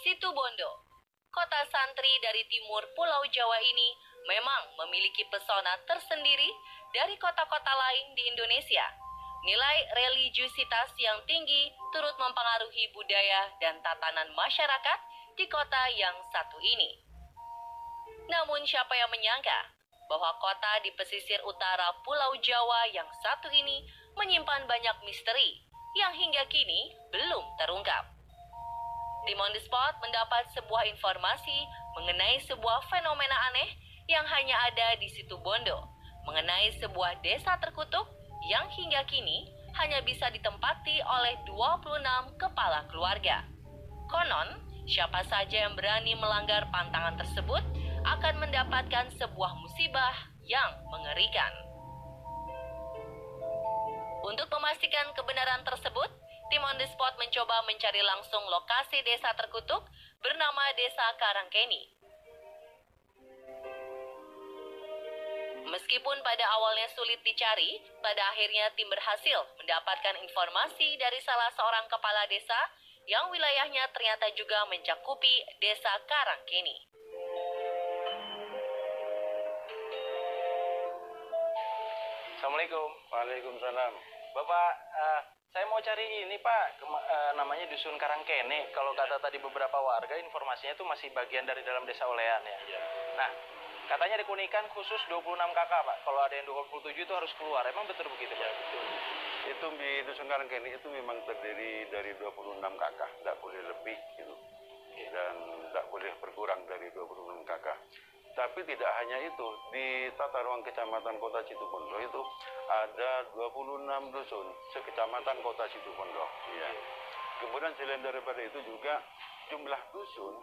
Situbondo. Kota santri dari timur Pulau Jawa ini memang memiliki pesona tersendiri dari kota-kota lain di Indonesia. Nilai religiusitas yang tinggi turut mempengaruhi budaya dan tatanan masyarakat di kota yang satu ini. Namun siapa yang menyangka bahwa kota di pesisir utara Pulau Jawa yang satu ini menyimpan banyak misteri yang hingga kini belum terungkap. Tim on the Spot mendapat sebuah informasi mengenai sebuah fenomena aneh yang hanya ada di Situbondo, mengenai sebuah desa terkutuk yang hingga kini hanya bisa ditempati oleh 26 kepala keluarga. Konon, siapa saja yang berani melanggar pantangan tersebut akan mendapatkan sebuah musibah yang mengerikan. Untuk memastikan kebenaran tersebut, tim on the spot mencoba mencari langsung lokasi desa terkutuk bernama Desa Karangkeni. Meskipun pada awalnya sulit dicari, pada akhirnya tim berhasil mendapatkan informasi dari salah seorang kepala desa yang wilayahnya ternyata juga mencakupi Desa Karangkeni. Assalamualaikum. Waalaikumsalam. Bapak, saya mau cari ini Pak, namanya Dusun Karangkeni. Kalau kata tadi beberapa warga, informasinya itu masih bagian dari dalam desa Olean ya. Iya. Nah, katanya dikunikan khusus 26 kakak Pak. Kalau ada yang 27 itu harus keluar. Emang betul begitu Pak? Ya, betul. Itu di Dusun Karangkeni itu memang terdiri dari 26 kakak, tidak boleh lebih gitu. Dan tidak boleh berkurang dari 26 kakak. Tapi tidak hanya itu, di tata ruang kecamatan Kota Situbondo itu ada 26 dusun sekecamatan Kota Situbondo. Ya. Kemudian selain daripada itu juga jumlah dusun,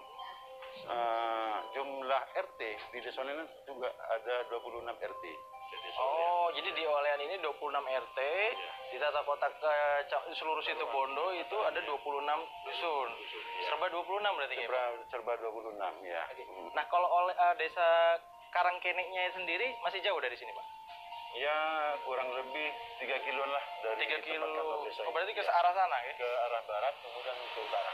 jumlah RT di desa ini juga ada 26 RT. Oh, jadi di Olean ini 26 RT, di tata kota ke seluruh Situbondo itu ada 26 dusun. Serba 26 berarti ya? Serba 26 ya. Nah, kalau desa Karangkeni-nya sendiri masih jauh dari sini, Pak? Ya, kurang lebih 3 kilo lah dari 3 kilo. desa. Oh, berarti ke arah sana ya? Ke arah barat kemudian ke utara.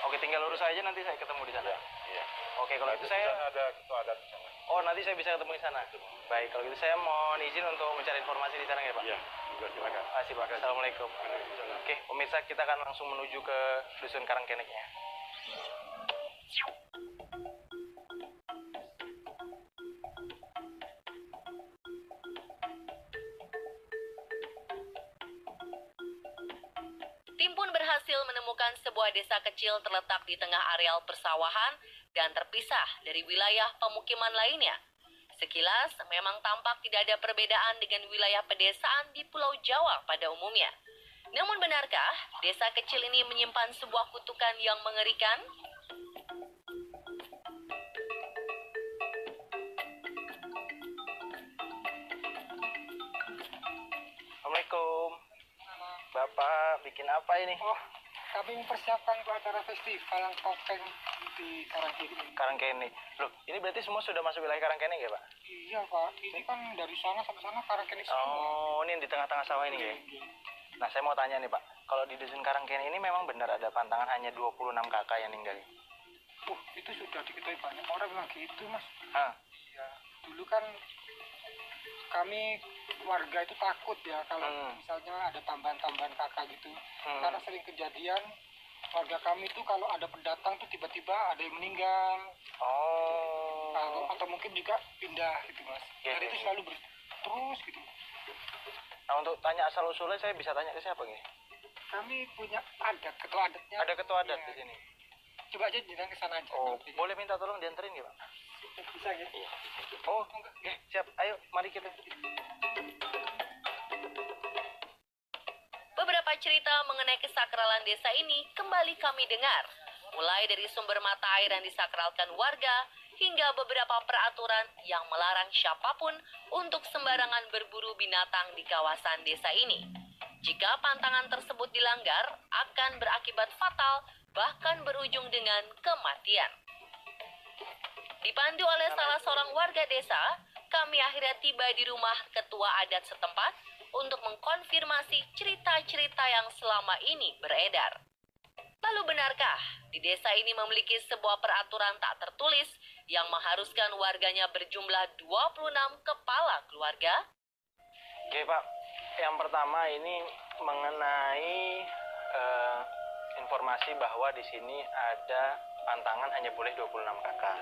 Oke, tinggal lurus aja nanti saya ketemu di sana. Iya. Oke, kalau itu saya ada ketua adat di sana. Oh, nanti saya bisa ketemu di sana. Baik, kalau gitu saya mohon izin untuk mencari informasi di sana ya, Pak. Iya, juga silakan. Terima kasih, Pak. Assalamualaikum. Oke, pemirsa, kita akan langsung menuju ke Dusun Karangkeni-nya. Tim pun berhasil menemukan sebuah desa kecil terletak di tengah areal persawahan dan terpisah dari wilayah pemukiman lainnya. Sekilas memang tampak tidak ada perbedaan dengan wilayah pedesaan di Pulau Jawa pada umumnya. Namun benarkah desa kecil ini menyimpan sebuah kutukan yang mengerikan? Assalamualaikum. Bapak bikin apa ini? Oh, kami mempersiapkan untuk acara festival topeng di Karangkeni. Karangkeni. Loh, ini berarti semua sudah masuk wilayah Karangkeni ya, Pak? Iya, Pak. Ini kan dari sana sampai sana Karangkeni semua. Oh, ini yang di tengah-tengah sawah ini ya? Iya. Nah, saya mau tanya nih, Pak. Kalau di Dusun Karangkeni ini memang benar ada pantangan hanya 26 kakak yang ninggal? Itu sudah diketahui banyak orang bilang gitu, Mas. Hah? Ya, dulu kan kami warga itu takut ya kalau misalnya ada tambahan-tambahan kakak gitu. Karena sering kejadian warga kami itu kalau ada pendatang tuh tiba-tiba ada yang meninggal. Oh. Atau mungkin juga pindah gitu, Mas. Iya, Dan itu iya. selalu terus gitu. Nah, untuk tanya asal usulnya saya bisa tanya ke siapa nih? Kami punya adat, ketua adatnya. Ada ketua adat Iya. di sini. Coba aja jangan ke sana aja. Oh, boleh minta tolong dianterin nggak, Pak? Bisa ya? Iya. Oh, siap. Ayo, mari kita. Beberapa cerita mengenai kesakralan desa ini kembali kami dengar. Mulai dari sumber mata air yang disakralkan warga, hingga beberapa peraturan yang melarang siapapun untuk sembarangan berburu binatang di kawasan desa ini. Jika pantangan tersebut dilanggar, akan berakibat fatal, bahkan berujung dengan kematian. Dipandu oleh salah seorang warga desa, kami akhirnya tiba di rumah ketua adat setempat untuk mengkonfirmasi cerita-cerita yang selama ini beredar. Lalu benarkah di desa ini memiliki sebuah peraturan tak tertulis yang mengharuskan warganya berjumlah 26 kepala keluarga? Oke Pak, yang pertama ini mengenai informasi bahwa di sini ada pantangan hanya boleh 26 kakak.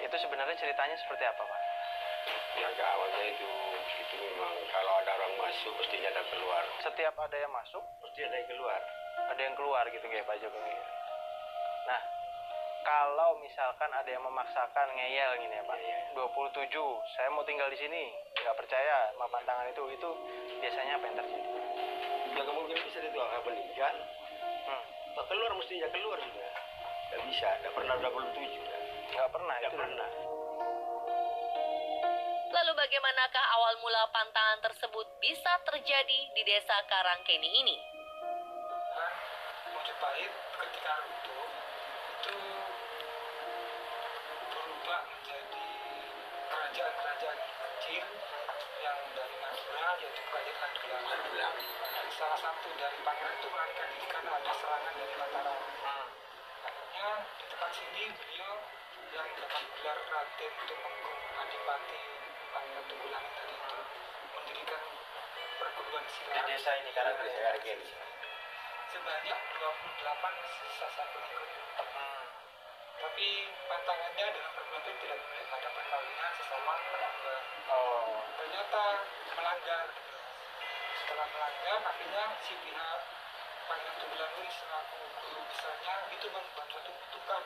Itu sebenarnya ceritanya seperti apa Pak? Yang awalnya itu memang kalau ada orang masuk pastinya ada keluar. Setiap ada yang masuk, Pasti ada yang keluar. ada yang keluar gitu kayak Pak Jokowi. Nah, kalau misalkan ada yang memaksakan ngeyel gini ya Pak, 27, saya mau tinggal di sini, nggak percaya sama pantangan itu biasanya apa yang terjadi? Ya kemungkinan bisa itu akan meninggal. Keluar mestinya keluar sudah. Nggak bisa, nggak pernah 27. Nggak pernah, Nggak itu pernah. Lalu bagaimanakah awal mula pantangan tersebut bisa terjadi di desa Karangkeni ini? Mojopahit ketika runtuh itu berubah menjadi kerajaan-kerajaan kecil yang dari Madura, yaitu kerajaan Madulang. Salah satu dari pangeran itu melarikan diri karena ada serangan dari Mataram. Akhirnya di tempat sini beliau yang mendapat gelar Raden Tumenggung Adipati Pangeran Tunggulangi tadi itu mendirikan perguruan silat Di desa ini karena desa Karangkeni. sebanyak 28 sisa pengikut. Tapi pantangannya dalam perguruan itu tidak boleh ada perkawinan sesama keluarga. Ternyata melanggar. Setelah melanggar, akhirnya si pihak Pangeran Tunggulangi selaku guru besarnya itu membuat suatu kutukan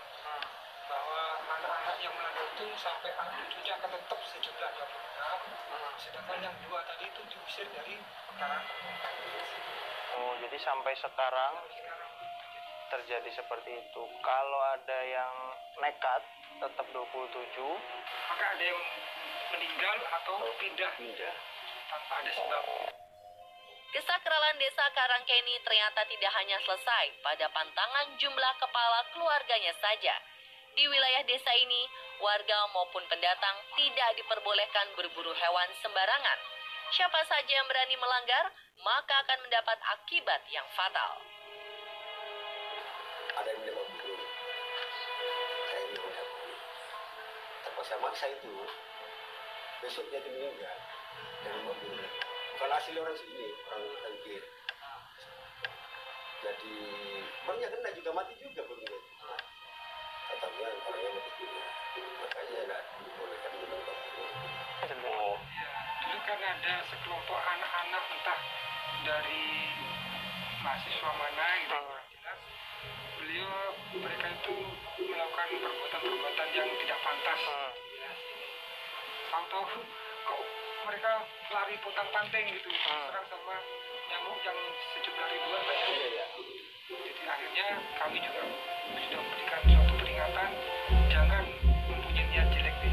bahwa anak-anak yang melanggar itu sampai anak cucunya akan tetap sejumlah 26, sedangkan yang 2 tadi itu diusir dari pekarangan. Oh, jadi sampai sekarang terjadi seperti itu. Kalau ada yang nekat tetap 27, Maka ada yang meninggal atau pindah tanpa ada sebab. Kesakralan desa Karangkeni ternyata tidak hanya selesai pada pantangan jumlah kepala keluarganya saja. Di wilayah desa ini, warga maupun pendatang tidak diperbolehkan berburu hewan sembarangan. Siapa saja yang berani melanggar, maka akan mendapat akibat yang fatal. Ada yang minta burung. Saya ini minta burung. Terpaksa maksa itu. Besoknya itu meninggal. Dan membunuh. Bukan asli orang sini, orang Tangkir. Jadi, orangnya kena juga mati juga burungnya. Katanya orangnya mati juga. Makanya nggak dibolehkan menembak burung. Dulu kan ada sekelompok anak-anak entah dari mahasiswa mana gitu kurang jelas. Mereka itu melakukan perbuatan-perbuatan yang tidak pantas. Tahu-tahu kok mereka lari pontang-panting gitu, serang sama nyamuk yang sejumlah ribuan banyak. Jadi akhirnya kami juga sudah memberikan suatu peringatan, jangan mempunyai niat jelek di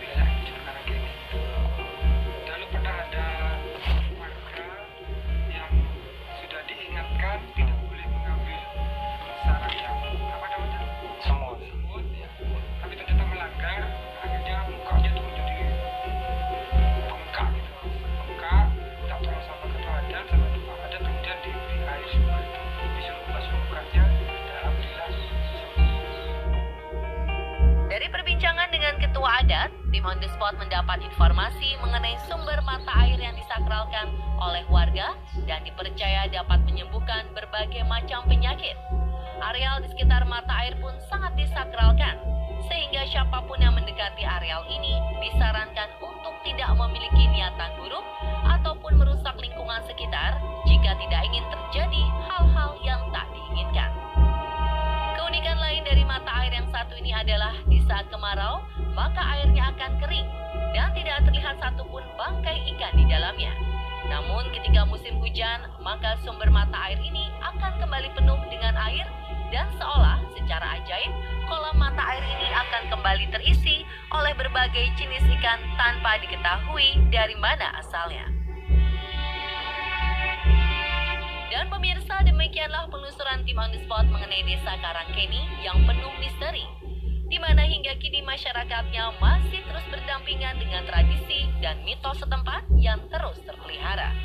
wilayah Karangkeni. Lalu pernah ada warga yang sudah diingatkan tidak boleh mengambil sarang yang apa namanya semut ya. Tapi ternyata melanggar, akhirnya mukanya itu menjadi bengkak gitu, bengkak, tak tolong sama ketua adat, sama tukang adat, kemudian diberi air sumber itu disuruh basuh mukanya dan alhamdulillah. Dari perbincangan dengan ketua adat, tim on the spot mendapat informasi mengenai sumber mata air yang disakralkan oleh warga dan dipercaya dapat menyembuhkan berbagai macam penyakit. Areal di sekitar mata air pun sangat disakralkan, sehingga siapapun yang mendekati areal ini disarankan untuk tidak memiliki niatan buruk ataupun merusak lingkungan sekitar jika tidak ingin terjadi hal-hal yang tak diinginkan. Keunikan lain dari mata air yang satu ini adalah di saat kemarau, maka airnya akan kering dan tidak terlihat satupun bangkai ikan di dalamnya. Namun ketika musim hujan, maka sumber mata air ini akan kembali penuh dengan air dan seolah secara ajaib, kolam mata air ini akan kembali terisi oleh berbagai jenis ikan tanpa diketahui dari mana asalnya. Dan pemirsa, demikianlah penelusuran tim on the spot mengenai desa Karangkeni yang penuh misteri, di mana hingga kini masyarakatnya masih terus berdampingan dengan tradisi dan mitos setempat yang terus terpelihara.